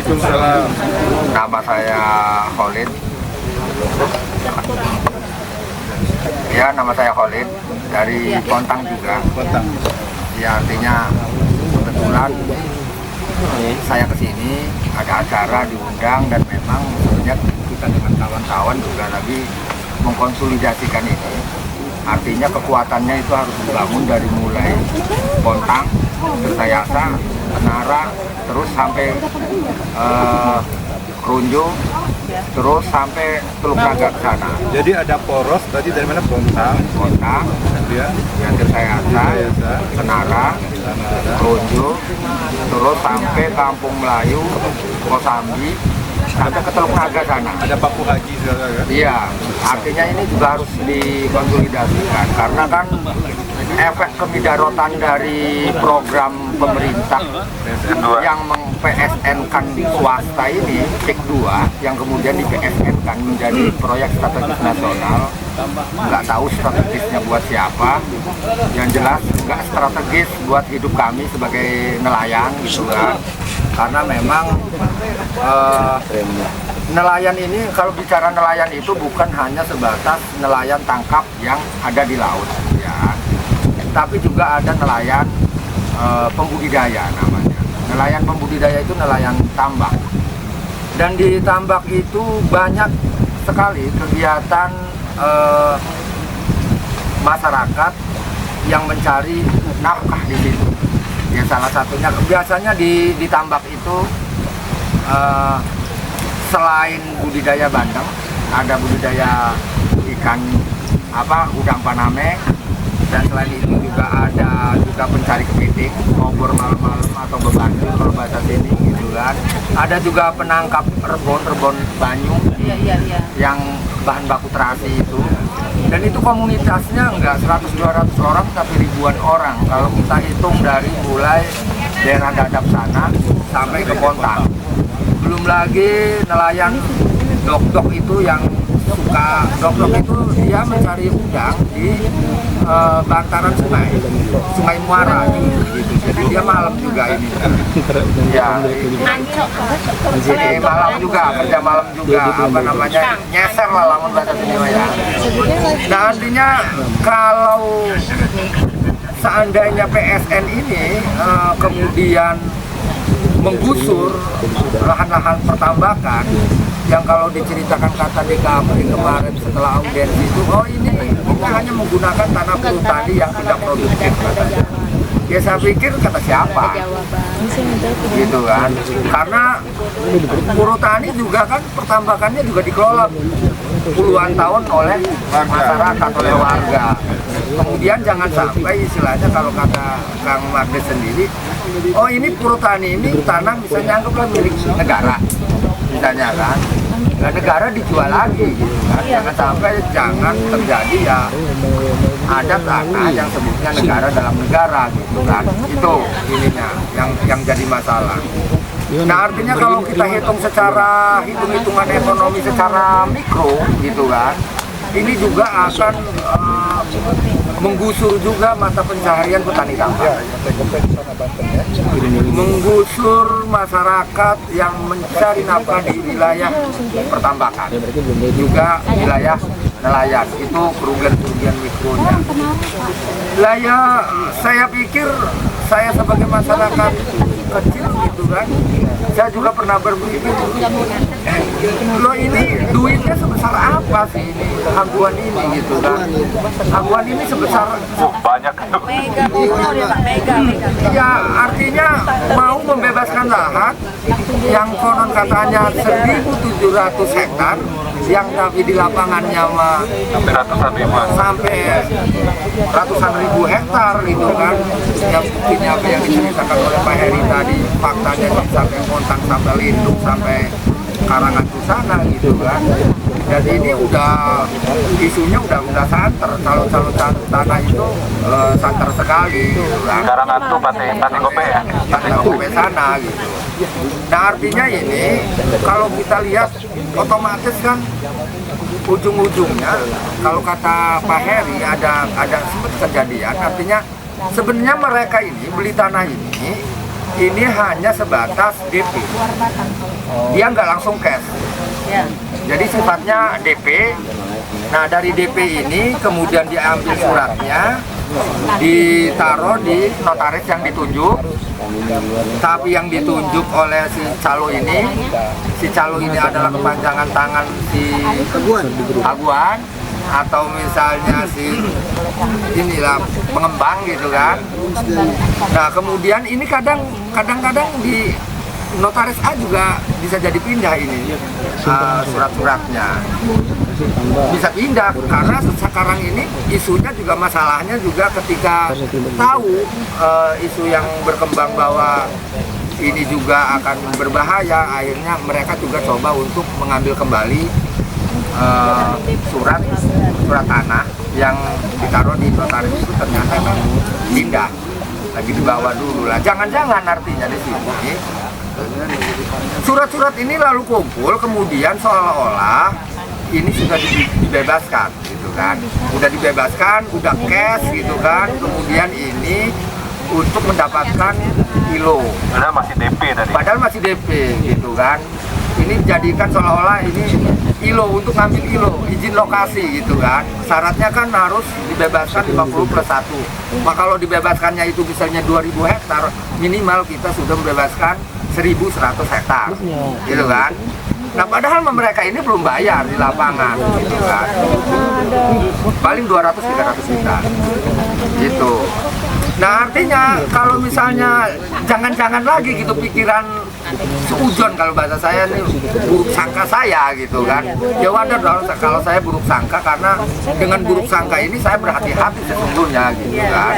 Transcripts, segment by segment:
Waalaikumsalam. Nama saya Khalid. Ya, nama saya Khalid dari Pontang juga. Pontang. Ya, artinya kebetulan saya kesini ada acara diundang dan memang sebenarnya kita dengan kawan-kawan juga lagi mengkonsolidasikan ini. Artinya kekuatannya itu harus dibangun dari mulai Pontang, Kertayasa, Menara, terus sampai Krunjo, terus sampai Teluk Naga ke sana. Jadi ada poros tadi dari mana? Pontang, Ya, ya, Kertayasa, Menara, Krunjo, terus sampai Kampung Melayu, Kosambi, sampai ke Teluk Naga sana. ada Paku Haji segala kan? Iya, artinya ini juga harus dikonsolidasikan karena kan efek kemidarotan dari program pemerintah yang meng-PSN-kan swasta ini, PIK 2, yang kemudian di-PSN-kan menjadi proyek strategis nasional. Nggak tahu strategisnya buat siapa, yang jelas nggak strategis buat hidup kami sebagai nelayan gitu kan. Karena memang nelayan ini, kalau bicara nelayan itu bukan hanya sebatas nelayan tangkap yang ada di laut ya, tapi juga ada nelayan pembudidaya namanya. Nelayan pembudidaya itu nelayan tambak, dan di tambak itu banyak sekali kegiatan masyarakat yang mencari nafkah di situ. Ya, salah satunya biasanya di tambak itu selain budidaya bandeng, ada budidaya ikan udang paname, dan selain itu juga ada juga pencari kepiting, ngobor malam-malam atau bebantu kalau bahasa sini gitu kan. Ada juga penangkap rebon banyu yang bahan baku terasi itu. Dan itu komunitasnya enggak 100-200 orang tapi ribuan orang kalau kita hitung dari mulai daerah Dadap sana sampai ke Pontang. Belum lagi nelayan dok-dok itu yang suka, dok-dok itu dia mencari udang di bantaran sungai Muara gitu. Jadi dia malam juga ini. Ya, ini malam juga, kerja malam juga, nyeser lah lamun bahasa sini ya. Nah, artinya kalau seandainya PSN ini kemudian menggusur lahan-lahan pertambakan yang kalau diceritakan kata DKP kemarin setelah audiensi itu, oh ini kita hanya menggunakan tanah perhutani yang tidak produktif katanya. Ya saya pikir kata siapa gitu kan, karena perhutani juga kan pertambakannya juga dikelola puluhan tahun oleh masyarakat, oleh warga. Kemudian jangan sampai istilahnya kalau kata Kang Magdes sendiri, oh ini perhutani ini tanah misalnya anggaplah milik negara misalnya kan, nah, negara dijual lagi gitu kan. Jangan terjadi ya ada tanah yang sebutnya negara dalam negara gitu kan, itu ininya yang jadi masalah. Nah, artinya kalau kita hitung secara hitung-hitungan ekonomi secara mikro gitu kan, ini juga akan menggusur juga mata pencaharian petani tambak, menggusur masyarakat yang mencari nafkah di wilayah pertambakan, juga wilayah nelayan. Itu kerugian mikronya. Lah ya, saya pikir saya sebagai masyarakat kecil gitu kan, saya juga pernah berpikir, lo ini duitnya sebesar apa sih ini Haguan ini gitu kan. Haguan ini sebesar Banyak. ya, artinya mau membebaskan lahan yang konon katanya 1.700 hektar, yang tapi di lapangannya sampai ratusan ribu hektar gitu kan, yang buktinya apa yang diceritakan oleh Pak Heri tadi, faktanya sampai Pontang, sampai Lindung, sampai Karangatu sana gitu kan. Jadi ini isunya udah santer, calon-calon tanah itu santer sekali gitu kan. Karangatu Pati Kope ya? Pati Kope sana gitu. Nah, artinya ini kalau kita lihat otomatis kan ujung-ujungnya kalau kata Pak Heri ada sempat kejadian, artinya sebenarnya mereka ini beli tanah ini ini hanya sebatas DP. Dia nggak langsung cash. Jadi sifatnya DP. Nah, dari DP ini kemudian diambil suratnya, ditaruh di notaris yang ditunjuk. Tapi yang ditunjuk oleh si calo ini adalah kepanjangan tangan si Aguan, atau misalnya si inilah pengembang gitu kan. Nah, kemudian ini kadang-kadang di notaris A juga bisa jadi pindah ini surat-suratnya. Bisa pindah karena sekarang ini isunya juga, masalahnya juga ketika tahu isu yang berkembang bahwa ini juga akan berbahaya, akhirnya mereka juga coba untuk mengambil kembali surat tanah yang ditaruh di notaris itu ternyata memang pindah, lagi dibawa dulu lah. Jangan-jangan artinya di sini surat-surat ini lalu kumpul, kemudian seolah-olah ini sudah dibebaskan gitu kan, udah dibebaskan, udah cash gitu kan, kemudian ini untuk mendapatkan ILO. Padahal masih DP gitu kan. Ini dijadikan seolah-olah ini ILO, untuk ngambil ILO, izin lokasi gitu kan. Syaratnya kan harus dibebaskan 50+1. Maka kalau dibebaskannya itu misalnya 2000 hektar, minimal kita sudah membebaskan 1100 hektar gitu kan. Nah, padahal mereka ini belum bayar di lapangan gitu kan. Paling 200-300 juta gitu. Nah, artinya kalau misalnya jangan-jangan lagi gitu pikiran seujon, kalau bahasa saya nih, buruk sangka saya gitu kan. Ya wajar dong kalau saya buruk sangka, karena dengan buruk sangka ini saya berhati-hati sesungguhnya gitu kan.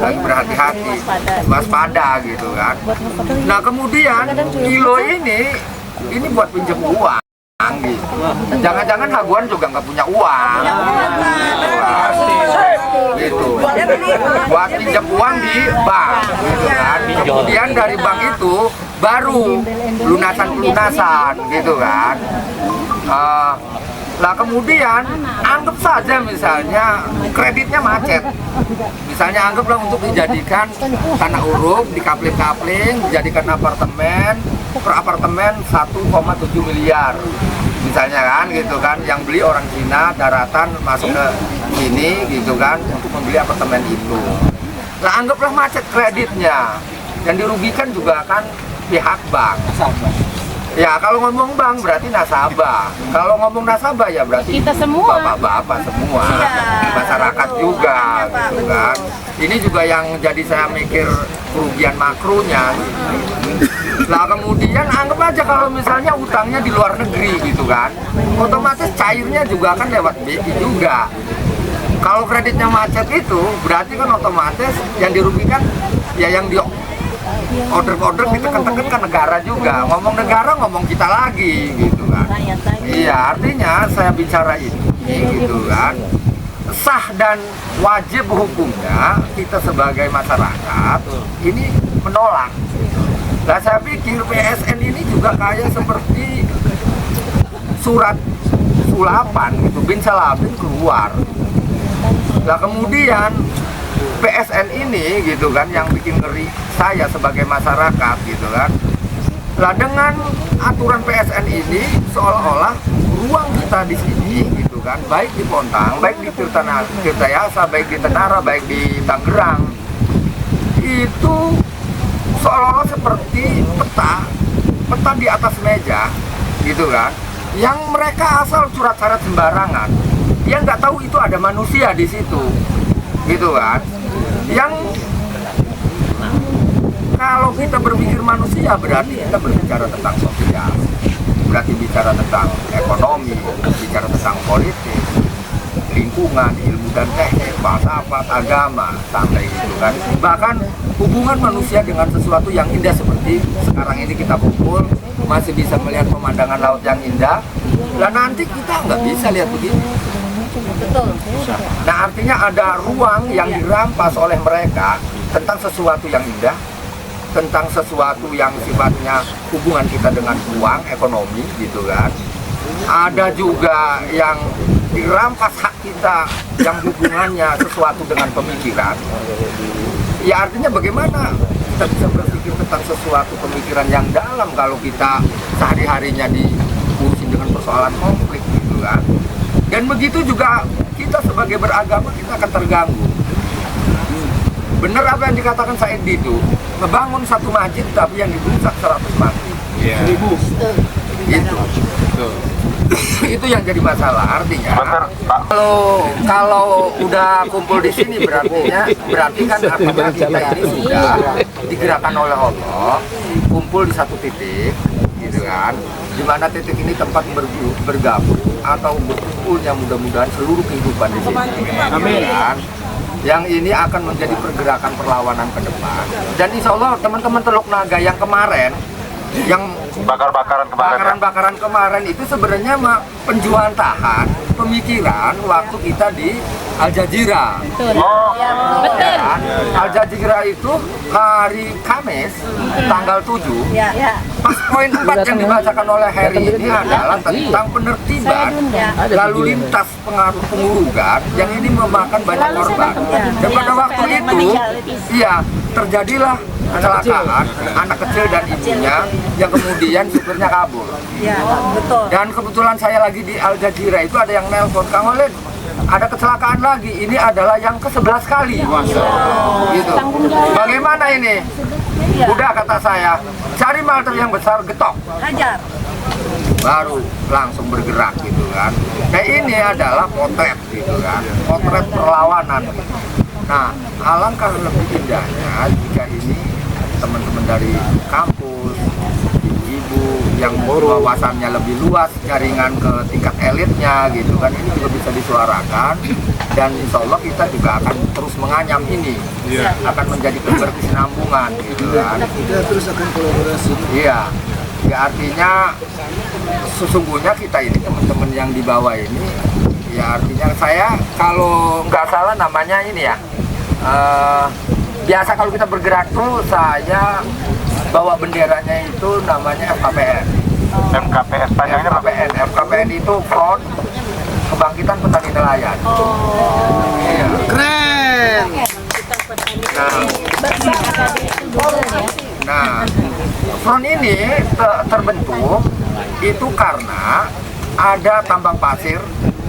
Lagi berhati-hati, waspada gitu kan. Nah, kemudian ILO ini buat pinjam uang gitu. Jangan-jangan Haguan juga nggak punya uang gitu. Buat pinjam uang di bank gitu kan. Kemudian dari bank itu baru lunasan gitu kan. Lah kemudian anggap saja misalnya kreditnya macet. Misalnya anggaplah untuk dijadikan tanah uruk, dikapling-kapling, dijadikan apartemen, per apartemen 1,7 miliar. Misalnya kan gitu kan, yang beli orang Cina daratan masuk ke sini gitu kan untuk membeli apartemen itu. Nah, anggaplah macet kreditnya. Yang dirugikan juga kan pihak bank. Ya, kalau ngomong bank berarti nasabah. Kalau ngomong nasabah ya berarti kita semua, bapak-bapak semua, masyarakat juga gitu kan. Ini juga yang jadi saya mikir kerugian makronya. Nah, kemudian anggap aja kalau misalnya utangnya di luar negeri gitu kan, otomatis cairnya juga kan lewat BI juga. Kalau kreditnya macet itu berarti kan otomatis yang dirugikan ya yang di order ditekan-tekan ke negara juga. Ngomong negara, ngomong kita lagi gitu kan. Iya, artinya saya bicara ini gitu kan, sah dan wajib hukumnya kita sebagai masyarakat ini menolak. Nah, saya pikir PSN ini juga kayak seperti surat sulapan gitu, bin salabin keluar. Nah, kemudian PSN ini gitu kan yang bikin ngeri saya sebagai masyarakat gitu kan. Lah, dengan aturan PSN ini seolah-olah ruang kita di sini gitu kan, baik di Pontang, baik di Tirtayasa, baik di Tenara, baik di Tangerang, itu seolah-olah seperti peta di atas meja gitu kan, yang mereka asal surat-surat sembarangan. Dia nggak tahu itu ada manusia di situ gitu kan. Yang kalau kita berpikir manusia berarti kita berbicara tentang sosial, berarti bicara tentang ekonomi, bicara tentang politik, lingkungan, ilmu dan teknik, filsafat, agama, sampai gitu kan. Bahkan hubungan manusia dengan sesuatu yang indah seperti sekarang ini kita kumpul, masih bisa melihat pemandangan laut yang indah. Lah, nanti kita nggak bisa lihat begini. Betul. Nah, artinya ada ruang yang dirampas oleh mereka tentang sesuatu yang indah, tentang sesuatu yang sifatnya hubungan kita dengan uang, ekonomi gitu kan. Ada juga yang dirampas hak kita yang hubungannya sesuatu dengan pemikiran. Ya artinya bagaimana kita bisa berpikir tentang sesuatu pemikiran yang dalam kalau kita sehari-harinya diurusin dengan persoalan konflik gitu kan. Dan begitu juga kita sebagai beragama kita akan terganggu. Benar apa yang dikatakan Said itu, membangun satu masjid tapi yang dirusak 100 masjid. Iya. Itu. Itu yang jadi masalah. Artinya Benar, Pak. kalau udah kumpul di sini berarti kan artinya kita ini sudah digerakkan oleh Allah, kumpul di satu titik gitu kan, di mana titik ini tempat bergabung atau berkumpulnya mudah-mudahan seluruh kehidupan di sini. Amin. Yang ini akan menjadi pergerakan perlawanan ke depan. Dan insya Allah teman-teman Teluk Naga yang kemarin, yang bakaran kemarin itu sebenarnya penjualan tahan pemikiran waktu kita di Al Jazeera. Oh, betul. Ya, Al Jazeera itu hari Kamis tanggal 7. Pas poin 4 yang dibacakan oleh Harry ini adalah tentang penertiban lalu lintas pengaruh pengurugan yang ini memakan banyak korban. Dan pada waktu itu, iya terjadilah kecelakaan anak kecil dan ibunya yang kemudian supirnya kabur. Dan kebetulan saya lagi di Al Jazeera itu ada yang nelpon, Kang Oled, ada kecelakaan lagi. Ini adalah yang ke-11 kali. Gitu. Bagaimana ini? Udah kata saya, cari malter yang besar, getok. Hajar. Baru langsung bergerak gitu kan. Nah ini adalah potret gitu kan, potret perlawanan. Nah, alangkah lebih indahnya jika ini teman-teman dari kampus, ibu-ibu yang wawasannya lebih luas, jaringan ke tingkat elitnya gitu kan, ini juga bisa disuarakan. Dan insya Allah kita juga akan terus menganyam ini, akan menjadi keberkesinambungan gitu kan. Kita terus akan kolaborasi. Iya, ya artinya sesungguhnya kita ini teman-teman yang di bawah ini, ya artinya saya kalau nggak salah namanya ini ya, biasa kalau kita bergerak tuh saya bawa benderanya itu namanya FKPN. FKPN, panjangnya Pak. FKPN itu Front Kebangkitan Petani Nelayan. Iya. Keren. Nah, front ini terbentuk itu karena ada tambang pasir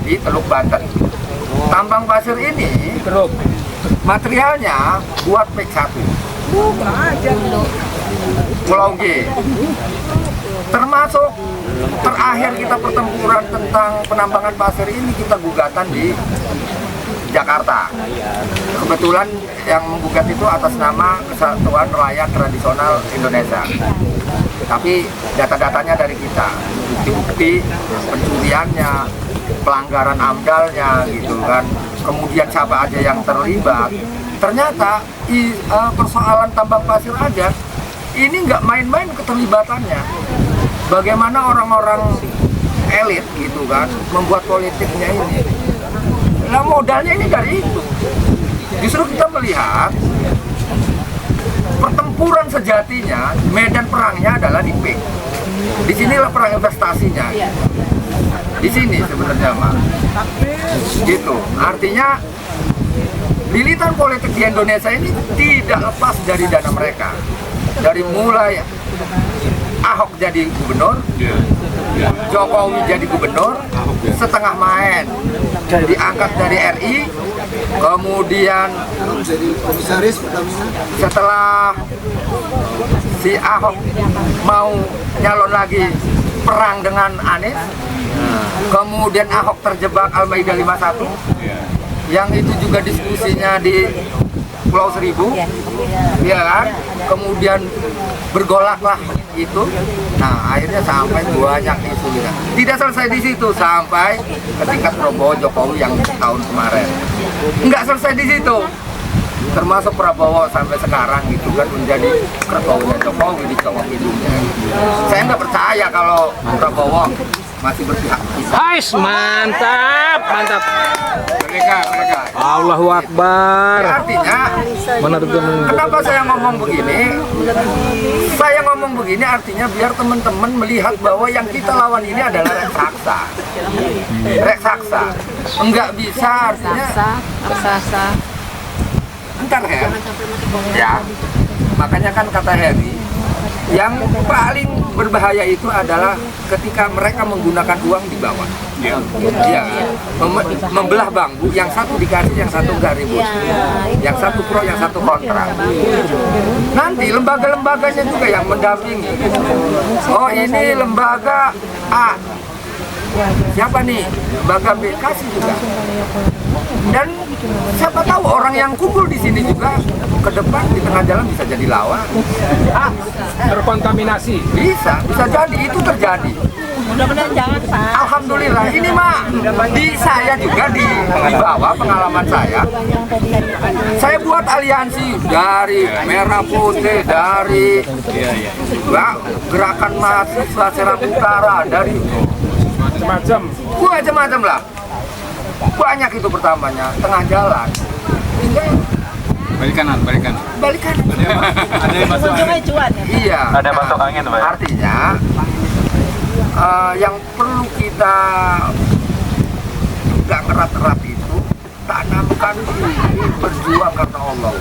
di Teluk Banten. Tambang pasir ini materialnya buat PEK 1 Pulau G. Termasuk terakhir kita pertempuran tentang penambangan pasir ini kita gugatan di Jakarta. Kebetulan yang menggugat itu atas nama Kesatuan Nelayan Tradisional Indonesia. Tapi data-datanya dari kita, bukti-bukti pencuriannya, pelanggaran AMDAL-nya gitu kan. Kemudian siapa aja yang terlibat. Ternyata persoalan tambang pasir aja ini nggak main-main keterlibatannya. Bagaimana orang-orang elit gitu kan membuat politiknya ini. Nah modalnya ini dari itu. Justru kita melihat pertempuran sejatinya, medan perangnya adalah di PIK. Disinilah perang investasinya. Di sini sebenarnya Mak. Gitu. Artinya lilitan politik di Indonesia ini tidak lepas dari dana mereka. Dari mulai Ahok jadi gubernur, Jokowi jadi gubernur, setengah main diangkat dari RI, kemudian Jadi komisaris Pertamina. setelah si Ahok mau nyalon lagi perang dengan Anies, kemudian Ahok terjebak Al-Maidah 51, yang itu juga diskusinya di Pulau Seribu, ya kan? Kemudian bergolaklah itu. Nah, akhirnya sampai banyak isu gitu. Tidak selesai di situ, sampai ke tingkat Prabowo Jokowi yang tahun kemarin. Nggak selesai di situ. Termasuk Prabowo sampai sekarang gitu kan menjadi ketuanya Jokowi di cokok hidungnya. Saya nggak percaya kalau Prabowo masih berpihak kita. Ais, mantap, mantap. Mereka. Allahu Akbar. Ya, artinya kenapa saya ngomong begini? Saya ngomong begini artinya biar teman-teman melihat bahwa yang kita lawan ini adalah raksasa. Raksasa. Enggak bisa artinya. Raksasa. Bentar ya. Ya, makanya kan kata Heri, yang paling berbahaya itu adalah ketika mereka menggunakan uang di bawah. Iya, membelah bambu, yang satu dikasih, yang satu enggak ribut. Yang satu pro, yang satu kontra. Nanti lembaga-lembaganya juga yang mendampingi. Oh, ini lembaga A. Siapa nih? Lembaga B, kasih juga. Dan siapa tahu orang yang kumpul di sini juga ke depan di tengah jalan bisa jadi lawan. Terkontaminasi. Bisa jadi, itu terjadi. Mudah-mudahan jangan, Pak. Alhamdulillah, ini mah di saya juga di bawah pengalaman saya buat aliansi dari Merah Putih, dari Gerakan Mahasiswa Serang Utara, dari macam-macam lah. Banyak itu pertamanya, tengah jalan. Balik kanan. Ada yang masuk angin. Iya. Ada masuk angin, Pak. Artinya yang perlu kita nggak erat-erat itu tanamkan ini berjuang karena Allah.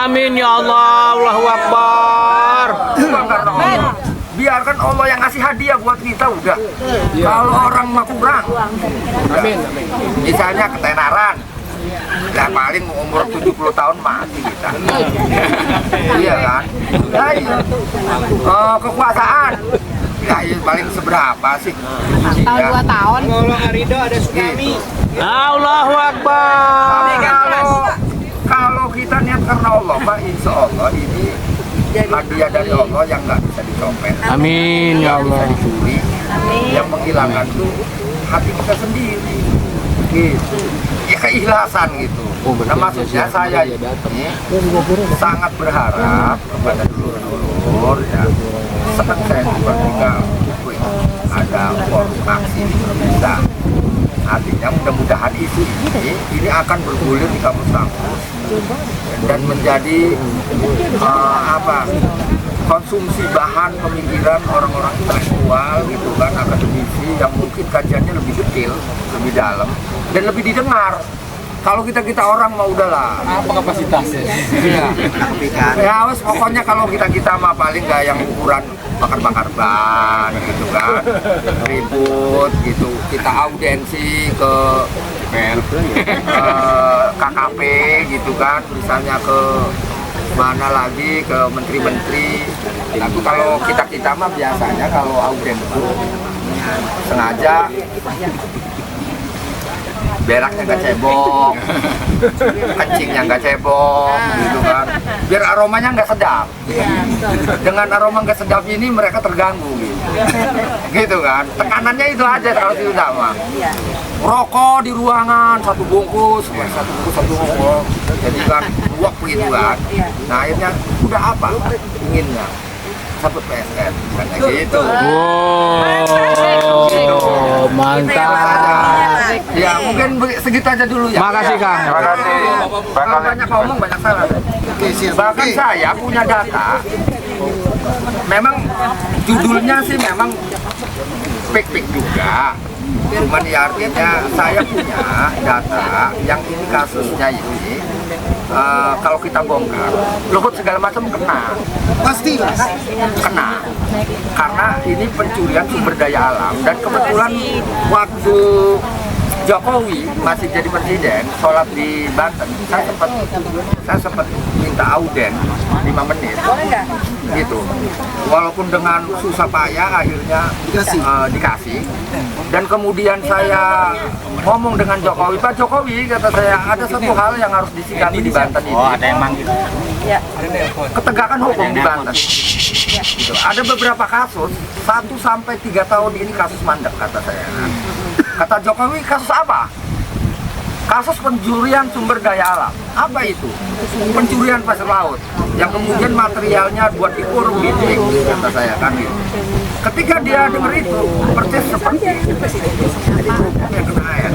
Amin ya Allah. Allahu Akbar. Berjuang karena Allah. Biarkan Allah yang ngasih hadiah buat kita udah. Kalau orang mah kurang. Amin. Misalnya ketenaran. Ya paling umur 70 tahun mati kita. Iya kan? Ya, iya. Kekuasaan. Ya, iya, paling seberapa sih? Tahun 2 tahun. Allahu Akbar. Tapi kalau kita niat karena Allah, Pak, insya Allah ini hadiah dari Allah yang nggak bisa dicopet. Amin ya Nggak bisa Allah. dicuri. Yang menghilangkan tuh hati kita sendiri. Gitu. Ya keikhlasan gitu. Nah maksudnya saya ini sangat berharap kepada dulur-dulur ya. Senang saya juga ada forum aksi bisa. Artinya mudah-mudahan isu ini akan bergulir di kampus-kampus dan menjadi konsumsi bahan pemikiran orang-orang intelektual gitu kan, akademisi yang mungkin kajiannya lebih detail, lebih dalam dan lebih didengar. Kalau kita orang mau udahlah. Apa kapasitasnya? Iya. Ya wes pokoknya kalau kita mah paling nggak yang ukuran bakar-bakar ban gitu kan, ribut gitu. Kita audiensi ke KKP gitu kan, misalnya ke mana lagi, ke menteri-menteri. Tapi kalau kita mah biasanya kalau audiensi sengaja beraknya nggak cebok, kencingnya nggak cebok, gitu kan. Biar aromanya nggak sedap. Dengan aroma nggak sedap ini mereka terganggu, gitu kan. Tekanannya itu aja kalau di utama. Rokok di ruangan satu bungkus, satu bungkus. Jadi kan buak gitu kan. Nah akhirnya udah apa inginnya? Satu PSN, kayak gitu. Wow, mantap. Ya mungkin segitu aja dulu ya. Makasih Kang. Terima kasih. Kalau banyak ngomong banyak salah. Bahkan saya punya data. Memang judulnya sih memang pik-pik juga. Cuman ya artinya saya punya data yang ini kasusnya ini kalau kita bongkar, Luhut segala macam kena. Pasti lah. Kena. Karena ini pencurian sumber daya alam dan kebetulan waktu Jokowi masih jadi presiden, sholat di Banten, saya sempat minta auden 5 menit, gitu. Walaupun dengan susah payah akhirnya dikasih. Dan kemudian saya ngomong dengan Jokowi, Pak Jokowi, kata saya ada satu hal yang harus disikapi di Banten ini. Oh, ada yang manggil. Ketegakan hukum di Banten. Gitu. Ada beberapa kasus 1 sampai 3 tahun ini kasus mandek kata saya. Kata Jokowi, kasus apa? Kasus pencurian sumber daya alam. Apa itu? Pencurian pasir laut yang kemudian materialnya buat dikurung di kata saya kan gitu. Ketika dia dengar itu persis seperti ya kena ya.